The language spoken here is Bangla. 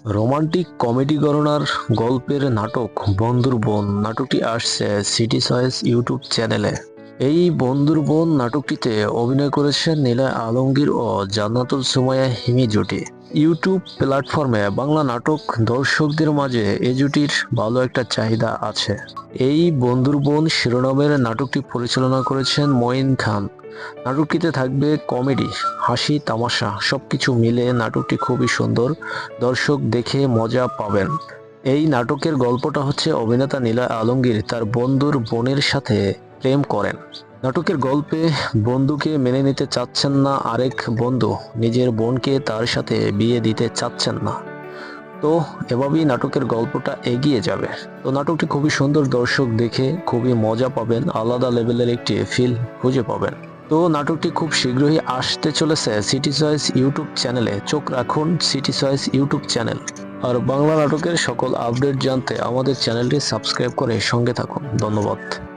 রোমান্টিক কমেডি ঘরানার গল্পের নাটক বন্ধুর বোন নাটকটি আসছে সিটি চয়েস ইউটিউব চ্যানেলে। এই বন্ধুর বোন নাটকটিতে অভিনয় করেছেন নীলা আলমগীর ও জান্নাতুল সুমাইয়া হিমি জুটি। ইউটিউব প্ল্যাটফর্মে বাংলা নাটক দর্শকদের মাঝে এই জুটির ভালো একটা চাহিদা আছে। এই বন্ধুর বোন শিরোনামের নাটকটি পরিচালনা করেছেন মঈন খান। নাটকটিতে থাকবে কমেডি, হাসি, তামাশা সবকিছু মিলে নাটকটি খুবই সুন্দর। দর্শক দেখে মজা পাবেন। এই নাটকের গল্পটা হচ্ছে অভিনেতা নীলা আলমগীর তার বন্ধুর বোনের সাথে প্রেম করেন। নাটকের গল্পে বন্ধুকে মেনে নিতে চাচ্ছেন না আরেক বন্ধু, নিজের বোনকে তার সাথে বিয়ে দিতে চাচ্ছেন না। তো এভাবেই নাটকের গল্পটা এগিয়ে যাবে। তো নাটকটি খুবই সুন্দর, দর্শক দেখে খুবই মজা পাবেন, আলাদা লেভেলের একটি ফিল খুঁজে পাবেন। তো নাটকটি খুব শীঘ্রই আসতে চলেছে সিটি চয়েস ইউটিউব চ্যানেলে। চোখ রাখুন সিটি চয়েস ইউটিউব চ্যানেল। আর বাংলা নাটকের সকল আপডেট জানতে আমাদের চ্যানেলটি সাবস্ক্রাইব করে সঙ্গে থাকুন। ধন্যবাদ।